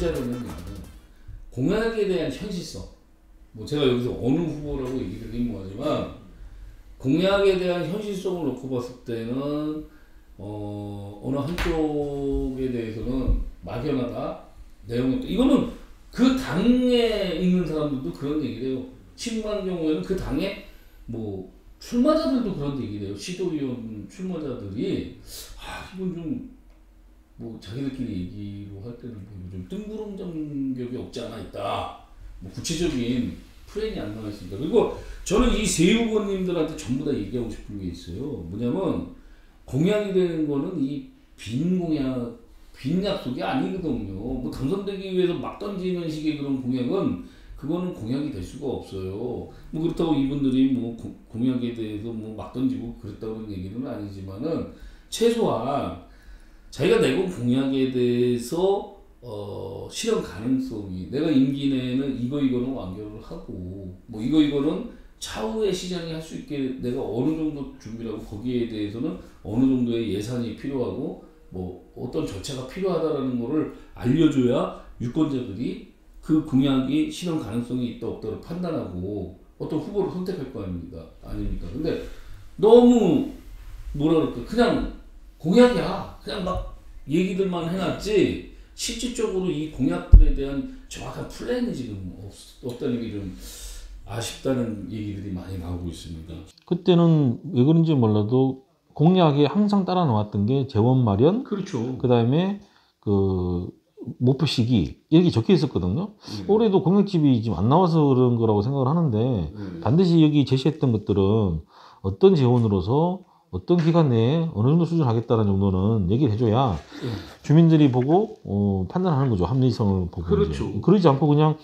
얘기하자면 공약에 대한 현실성. 뭐 제가 여기서 어느 후보라고 얘기드리긴 뭐하지만 공약에 대한 현실성을 놓고 봤을 때는 어느 한쪽에 대해서는 막연하다. 내용은 이거는 그 당에 있는 사람들도 그런 얘기를 해요. 친구한 경우에는 그 당에 뭐 출마자들도 그런 얘기를 해요. 시도위원 출마자들이 이건 좀 뭐 자기들끼리 얘기로 할 때는 좀 뜬구름 장벽이 없지 않아 있다. 뭐 구체적인 플랜이 안 나와 있습니다. 그리고 저는 이 세 후보님들한테 전부 다 얘기하고 싶은 게 있어요. 뭐냐면 공약이 되는 거는 이 빈 공약, 빈 약속이 아니거든요. 뭐 당선되기 위해서 막 던지는 식의 그런 공약은 그거는 공약이 될 수가 없어요. 뭐 그렇다고 이분들이 뭐 공약에 대해서 뭐 막 던지고 그랬다는 얘기는 아니지만은 최소한 자기가 내건 공약에 대해서 실현 가능성이 내가 임기 내에는 이거는 완결을 하고 뭐 이거는 차후에 시장이 할 수 있게 내가 어느 정도 준비를 하고 거기에 대해서는 어느 정도의 예산이 필요하고 뭐 어떤 절차가 필요하다라는 거를 알려줘야 유권자들이 그 공약이 실현 가능성이 있다 없다를 판단하고 어떤 후보를 선택할 거 아닙니까? 근데 너무 뭐라 그럴까 그냥 공약이야. 그냥 막 얘기들만 해놨지 실질적으로 이 공약들에 대한 정확한 플랜이 지금 없다는 게 좀 아쉽다는 얘기들이 많이 나오고 있습니다. 그때는 왜 그런지 몰라도 공약에 항상 따라 나왔던 게 재원 마련, 그렇죠. 그 다음에 그 목표 시기 이렇게 적혀 있었거든요. 올해도 공약집이 지금 안 나와서 그런 거라고 생각을 하는데 반드시 여기 제시했던 것들은 어떤 재원으로서 어떤 기간 내에 어느 정도 수준 하겠다는 정도는 얘기를 해줘야 주민들이 보고 판단하는 거죠. 합리성을 보고. 그렇죠. 이제. 그러지 않고 그냥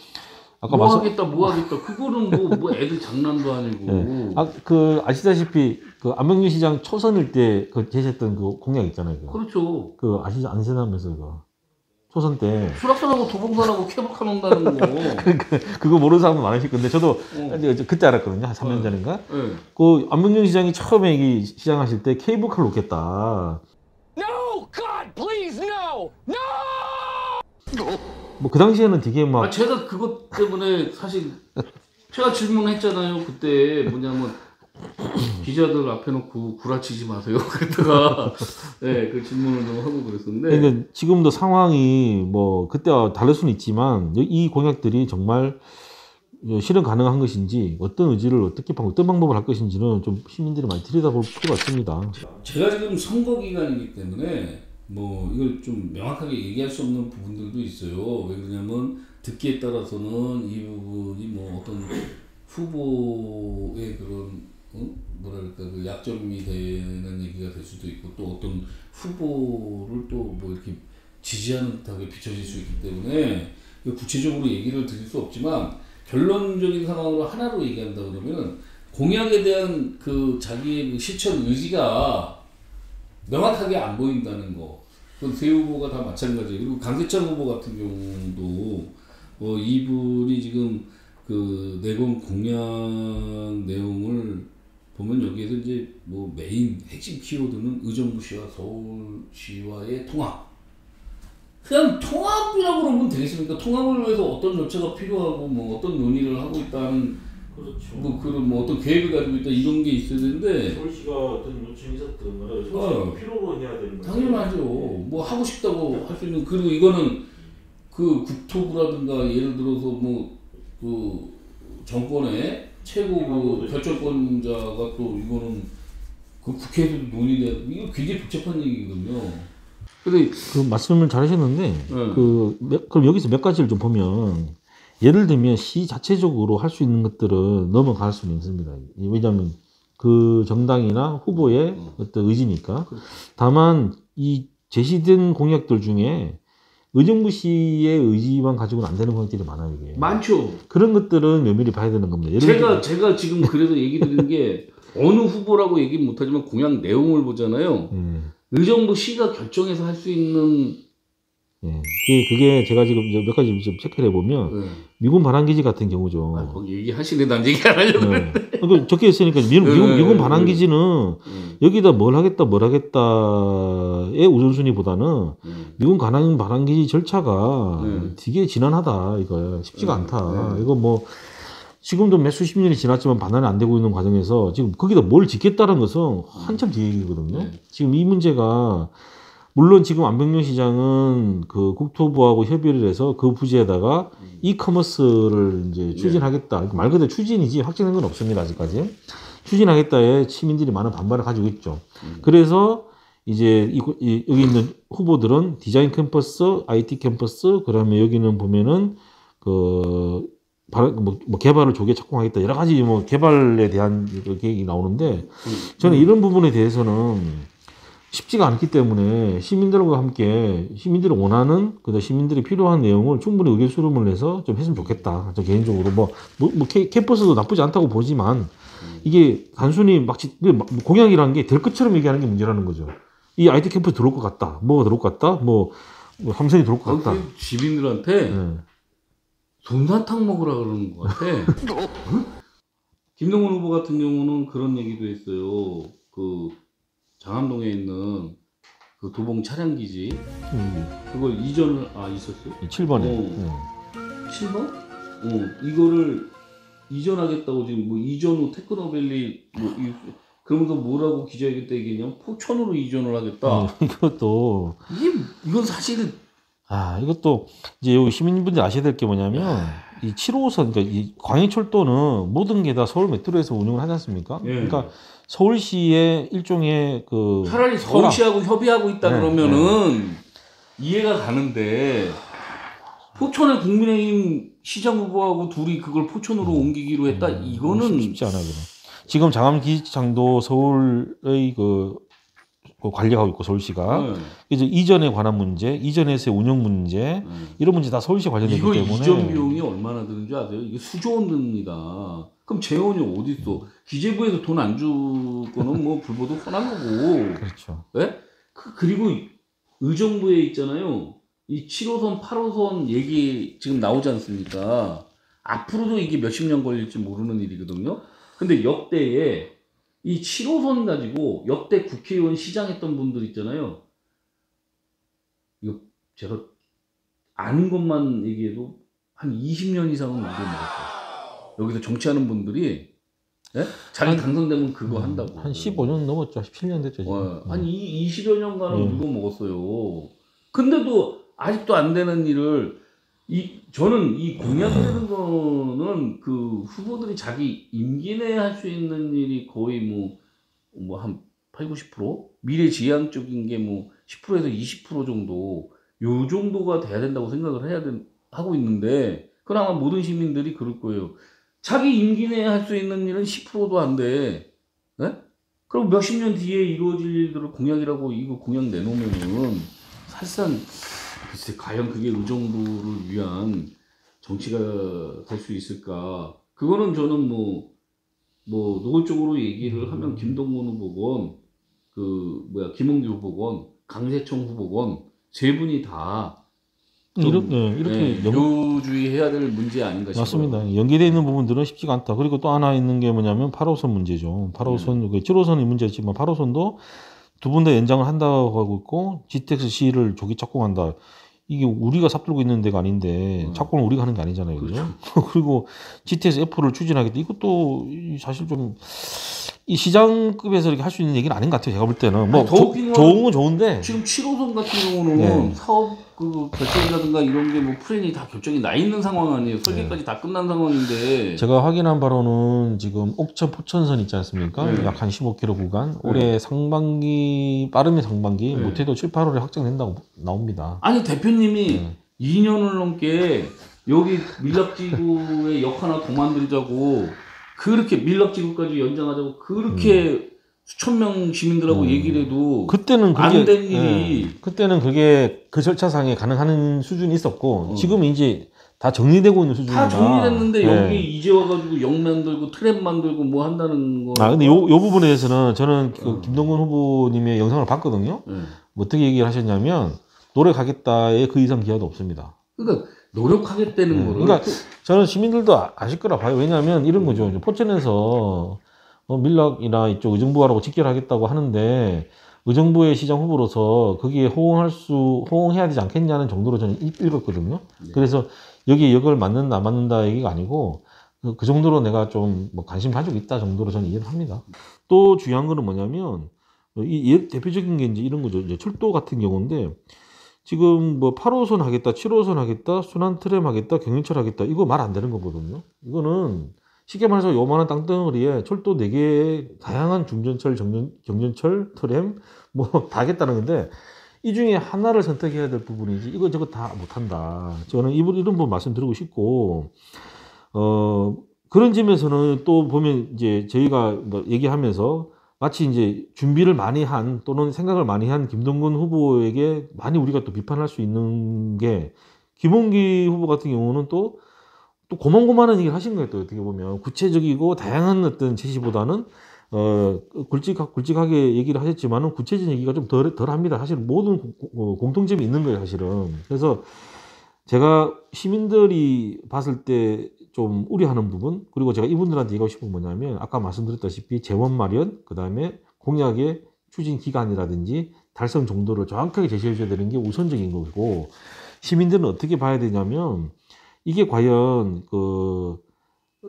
아까 뭐 하겠다. 그거는 뭐 애들 장난도 아니고. 네. 아시다시피 그 안명준 시장 초선일 때 그 제시했던 그 공약 있잖아요. 그거. 그렇죠. 그 아시나면서 그거. 초선 때 수락산하고 도봉산하고 케이블카 놓는다는 거. 그거 모르는 사람도 많으실 건데 저도 그때 알았거든요. 한 3년 전인가. 그 안명준 시장이 처음에 이 시장하실 때 케이블카를 놓겠다. No, God, please, no, no. 뭐 그 당시에는 되게 막 제가 그것 때문에 사실 제가 질문했잖아요. 그때 뭐냐면 기자들 앞에 놓고 구라치지 마세요. 그랬다가 그 질문을 좀 하고 그랬었는데. 그러니까 지금도 상황이 뭐 그때와 다를 수는 있지만 이 공약들이 정말 실현 가능한 것인지 어떤 의지를 어떤 방법을 할 것인지는 좀 시민들이 많이 들여다볼 필요가 있습니다. 제가 지금 선거 기간이기 때문에 뭐 이걸 좀 명확하게 얘기할 수 없는 부분들도 있어요. 왜 그러냐면 듣기에 따라서는 이 부분이 뭐 어떤 후보의 그런 뭐랄까 그 약점이 되는 얘기가 될 수도 있고 또 어떤 후보를 또 뭐 이렇게 지지하는 듯하게 비춰질 수 있기 때문에 구체적으로 얘기를 드릴 수 없지만 결론적인 상황으로 하나로 얘기한다 그러면 공약에 대한 그 자기의 그 실천 의지가 명확하게 안 보인다는 거. 그건 세 후보가 다 마찬가지예요. 그리고 강세찬 후보 같은 경우도 이분이 지금 그 내건 공약 내용을 보면 여기에서 이제 뭐 메인 핵심 키워드는 의정부 시와 서울시와의 통합. 그냥 통합이라고 그러면 되겠습니까? 통합을 위해서 어떤 절차가 필요하고 뭐 어떤 논의를 하고 있다는 그렇죠. 뭐 그런 뭐 어떤 계획을 가지고 있다 이런 게 있어야 되는데 서울시가 어떤 요청이 있었던 거를 서울시가 필요로 해야 되는 거죠. 당연하죠. 뭐 하고 싶다고 할 수 있는 그리고 이거는 그 국토부라든가 예를 들어서 뭐 그 정권의 최고 그 결정권자가 또 이거는 그 국회에서도 논의돼야 이거 굉장히 복잡한 얘기거든요. 근데 그 말씀을 잘 하셨는데 그럼 여기서 몇 가지를 좀 보면 예를 들면 시 자체적으로 할 수 있는 것들은 넘어갈 수는 있습니다. 왜냐하면 그 정당이나 후보의 어떤 의지니까. 다만 이 제시된 공약들 중에 의정부 시의 의지만 가지고는 안 되는 공약들이 많아요. 이게. 많죠. 그런 것들은 면밀히 봐야 되는 겁니다. 예를 제가 지금 그래서 얘기 드리는 게 어느 후보라고 얘기는 못하지만 공약 내용을 보잖아요. 의정부 시가 결정해서 할 수 있는 예. 그게 제가 지금 이제 몇 가지 좀 체크를 해보면 네. 미군 반항기지 같은 경우죠. 거기 얘기하시네. 난 얘기 안 하려고 네. 그랬는데. 적혀 있으니까 미군 반항기지는 여기다 뭘 하겠다의 우선순위보다는 미군 반항기지 절차가 되게 지난하다. 이거 쉽지가 않다. 이거 뭐 지금도 몇 수십 년이 지났지만 반환이 안 되고 있는 과정에서 지금 거기다 뭘 짓겠다는 것은 한참 뒤 얘기거든요. 지금 이 문제가 물론 지금 안병준 시장은 그 국토부하고 협의를 해서 그 부지에다가 이커머스를 이제 추진하겠다. 말 그대로 추진이지 확정된 건 없습니다. 아직까지. 추진하겠다에 시민들이 많은 반발을 가지고 있죠. 그래서 이제 여기 있는 후보들은 디자인 캠퍼스, IT 캠퍼스, 그다음에 여기는 보면은 뭐 개발을 조기에 착공하겠다. 여러 가지 뭐 개발에 대한 계획이 나오는데 저는 이런 부분에 대해서는 쉽지가 않기 때문에 시민들과 함께 시민들이 원하는 시민들이 필요한 내용을 충분히 의견 수렴을 해서 좀 했으면 좋겠다. 저 개인적으로 뭐 캠퍼스도 나쁘지 않다고 보지만 이게 단순히 공약이라는 게 될 것처럼 얘기하는 게 문제라는 거죠. 이 IT 캠퍼스 들어올 것 같다. 뭐가 들어올 것 같다. 뭐 삼성이 들어올 것 같다. 시민들한테 솜사탕 먹으라 그러는 것 같아. 김동건 후보 같은 경우는 그런 얘기도 했어요. 그 장암동에 있는 그 도봉 차량기지 그걸 이전을 있었어요? 7번에 7번? 이거를 이전하겠다고 지금 뭐 이전 후 테크노밸리 그러면서 뭐라고 기자회견 때 얘기했냐면 포천으로 이전을 하겠다. 이건 사실은 이것도 이제 여기 시민분들 아셔야 될 게 뭐냐면 이 7호선 그러니까 이 광해철도는 모든 게 다 서울 메트로에서 운영을 하지 않습니까? 그러니까 서울시의 일종의 차라리 서울시하고 협의하고 있다 그러면은 이해가 가는데 포천의 국민의힘 시장 후보하고 둘이 그걸 포천으로 옮기기로 했다. 이거는 쉽지 않아요. 지금 장암기지장도 서울의 관리하고 있고 서울시가 이제 이전에 관한 문제, 이전에서의 운영 문제 이런 문제 다 서울시 관련되기 때문에 이전 비용이 얼마나 드는지 아세요? 이게 수조 원 듭니다. 그럼 재원이 어디 있어? 기재부에서 돈 안 줄 거는 뭐 불보듯 뻔한 거고. 그렇죠. 네? 그리고 의정부에 있잖아요. 이 7호선, 8호선 얘기 지금 나오지 않습니까? 앞으로도 이게 몇십 년 걸릴지 모르는 일이거든요. 근데 역대에 이 7호선 가지고 역대 국회의원 시장했던 분들 있잖아요. 이거 제가 아는 것만 얘기해도 한 20년 이상은 우리 먹었어요. 여기서 정치하는 분들이 자기 당선되면 그거 한다고. 한 15년 넘었죠. 17년 됐죠. 지금. 한 20여 년간은 누구 먹었어요. 근데도 아직도 안 되는 일을 저는 이 공약이라는 거는 그 후보들이 자기 임기 내에 할 수 있는 일이 거의 뭐 한 80-90%? 미래지향적인 게 뭐 10%에서 20% 정도 요 정도가 돼야 된다고 생각을 하고 있는데 그나마 모든 시민들이 그럴 거예요. 자기 임기 내에 할 수 있는 일은 10%도 안 돼. 네? 그럼 몇십 년 뒤에 이루어질 일들을 공약이라고 이거 공약 내놓으면은 사실상 글쎄 과연 그게 의정부를 위한 정치가 될 수 있을까? 그거는 저는 뭐 노골적으로 얘기를 하면 김동건 후보건 김홍기 후보건 강세청 후보건 세 분이 다 이렇게 교주의해야 될 문제 아닌가 싶어요. 맞습니다. 연계되어 있는 부분들은 쉽지가 않다. 그리고 또 하나 있는 게 뭐냐면 8호선 문제죠. 8호선 7호선이 문제였지만 8호선도 두 분 다 연장을 한다고 하고 있고 GTX-C를 조기 착공한다. 이게 우리가 삽들고 있는 데가 아닌데 착공을 우리가 하는 게 아니잖아요. 그죠? 그리고 GTX-F를 추진하겠다. 이것도 사실 좀 이 시장급에서 이렇게 할 수 있는 얘기는 아닌 것 같아요. 제가 볼 때는 좋은 건 좋은데 지금 7호선 같은 경우는 사업 결정이라든가 이런 게 플랜이 다 결정이 나 있는 상황 아니에요. 설계까지 다 끝난 상황인데 제가 확인한 바로는 지금 옥천 포천선 있지 않습니까? 약 한 15km 구간 올해 상반기 빠르면 상반기 못해도 7, 8월에 확정된다고 나옵니다. 아니 대표님이 2년을 넘게 여기 밀락지구에 역 하나 더 만들자고 그렇게 밀락지구까지 연장하자고 그렇게 수천 명 시민들하고 얘기를 해도 그때는 안 된 일이 그때는 그게 그 절차상에 가능한 수준이 있었고 지금은 이제 다 정리되고 있는 수준이다. 다 정리됐는데 여기 이제 와가지고 역 만들고 트램 만들고 뭐 한다는 거. 근데 요 부분에 대해서는 저는 김동건 후보님의 영상을 봤거든요. 어떻게 얘기를 하셨냐면 노력하겠다의 그 이상 기하도 없습니다. 그러니까 노력하겠다는 거를 그러니까 저는 시민들도 아실 거라 봐요. 왜냐하면 이런 거죠. 포천에서 밀락이나 이쪽 의정부하고 직결하겠다고 하는데 의정부의 시장 후보로서 거기에 호응해야 되지 않겠냐는 정도로 저는 읽었거든요. 네. 그래서 여기에 역을 맞는다 안 맞는다 얘기가 아니고 그 정도로 내가 좀 뭐 관심 가지고 있다 정도로 저는 이해를 합니다. 또 중요한 거는 뭐냐면 대표적인 게 이제 이런 거죠. 이제 철도 같은 경우인데 지금 뭐 8호선 하겠다, 7호선 하겠다, 순환 트램 하겠다, 경인철 하겠다 이거 말 안 되는 거거든요. 이거는 쉽게 말해서 요만한 땅덩어리에 철도 4개의 다양한 중전철, 경전철, 트램 뭐 다 하겠다는 건데 이 중에 하나를 선택해야 될 부분이지 이거 다 못한다. 저는 이런 부분 말씀드리고 싶고 그런 점에서는 또 보면 이제 저희가 뭐 얘기하면서 마치 이제 준비를 많이 한 또는 생각을 많이 한 김동근 후보에게 많이 우리가 또 비판할 수 있는 게 김홍기 후보 같은 경우는 또 고만고만한 얘기를 하신 거예요. 또 어떻게 보면 구체적이고 다양한 어떤 제시보다는 굵직하게 얘기를 하셨지만은 구체적인 얘기가 좀 덜 합니다. 사실 모든 공통점이 있는 거예요, 사실은. 그래서 제가 시민들이 봤을 때 좀 우려하는 부분, 그리고 제가 이분들한테 얘기하고 싶은 건 뭐냐면 아까 말씀드렸다시피 재원 마련, 그 다음에 공약의 추진 기간이라든지 달성 정도를 정확하게 제시해 줘야 되는 게 우선적인 거고, 시민들은 어떻게 봐야 되냐면 이게 과연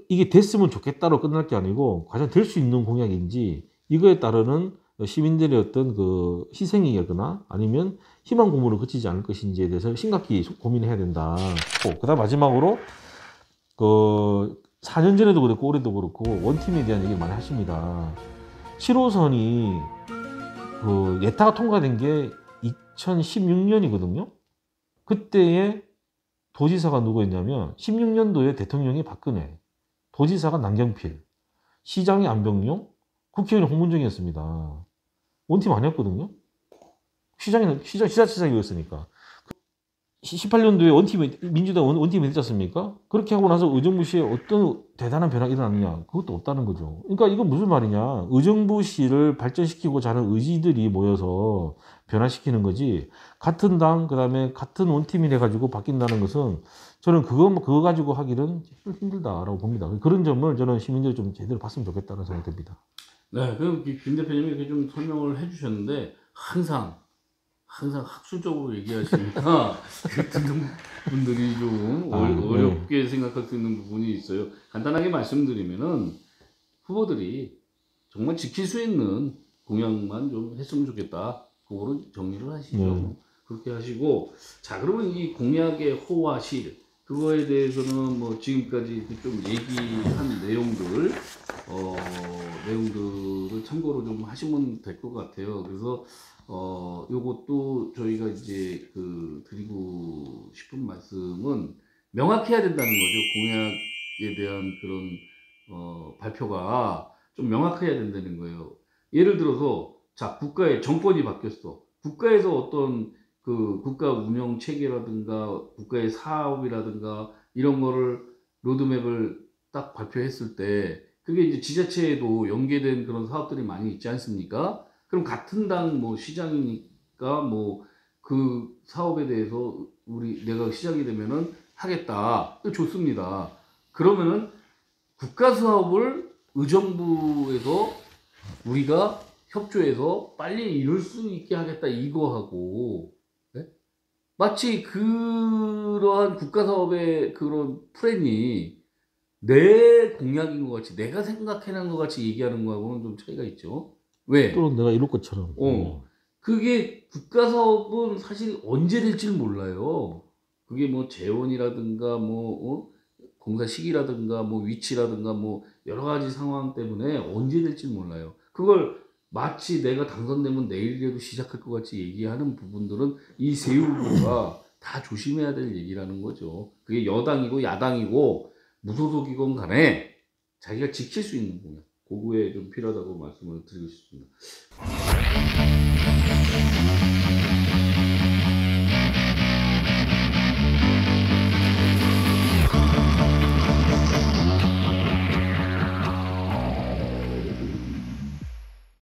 이게 됐으면 좋겠다로 끝날 게 아니고 과연 될 수 있는 공약인지 이거에 따르는 시민들의 어떤 희생이거나 아니면 희망 고문을 그치지 않을 것인지에 대해서 심각히 고민해야 된다. 그다음 마지막으로 4년 전에도 그렇고 올해도 그렇고 원팀에 대한 얘기를 많이 하십니다. 7호선이 예타가 통과된 게 2016년이거든요. 그때의 도지사가 누구였냐면 16년도에 대통령이 박근혜, 도지사가 남경필, 시장이 안병용, 국회의원이 홍문정이었습니다. 원팀 아니었거든요. 시자체장이었으니까. 18년도에 민주당 원팀이 됐지 않습니까? 그렇게 하고 나서 의정부시에 어떤 대단한 변화가 일어났느냐? 그것도 없다는 거죠. 그러니까 이건 무슨 말이냐? 의정부시를 발전시키고자 하는 의지들이 모여서 변화시키는 거지. 같은 당, 그 다음에 같은 원팀이 돼가지고 바뀐다는 것은 저는 그거 가지고 하기는 힘들다라고 봅니다. 그런 점을 저는 시민들이 좀 제대로 봤으면 좋겠다는 생각이 듭니다. 네, 그럼 김 대표님이 이렇게 좀 설명을 해주셨는데 항상 학술적으로 얘기하시니까 듣는 분들이 좀 어렵게 생각할 수 있는 부분이 있어요. 간단하게 말씀드리면은 후보들이 정말 지킬 수 있는 공약만 좀 했으면 좋겠다. 그거로 정리를 하시죠. 그렇게 하시고, 자, 그러면 이 공약의 호와 실, 그거에 대해서는 뭐 지금까지 좀 얘기한 내용들을 참고로 좀 하시면 될 것 같아요. 그래서 요것도 저희가 이제 드리고 싶은 말씀은 명확해야 된다는 거죠. 공약에 대한 그런 발표가 좀 명확해야 된다는 거예요. 예를 들어서 자, 국가의 정권이 바뀌었어. 국가에서 어떤 국가 운영 체계라든가 국가의 사업이라든가 이런 거를 로드맵을 딱 발표했을 때 그게 이제 지자체에도 연계된 그런 사업들이 많이 있지 않습니까? 그럼 같은 당 시장이니까 그 사업에 대해서 내가 시장이 되면은 하겠다. 좋습니다. 그러면은 국가 사업을 의정부에서 우리가 협조해서 빨리 이룰 수 있게 하겠다 이거하고, 네? 마치 그러한 국가 사업의 그런 플랜이 내 공약인 것 같이 내가 생각해낸 것 같이 얘기하는 거하고는 좀 차이가 있죠. 왜? 또 내가 이럴 것처럼. 그게 국가 사업은 사실 언제 될지 몰라요. 그게 재원이라든가 공사 시기라든가 위치라든가 여러 가지 상황 때문에 언제 될지 몰라요. 그걸 마치 내가 당선되면 내일이라도 시작할 것 같이 얘기하는 부분들은 이 세 후보가 다 조심해야 될 얘기라는 거죠. 그게 여당이고 야당이고 무소속이건 간에 자기가 지킬 수 있는 공약, 그거에 좀 필요하다고 말씀을 드리고 싶습니다.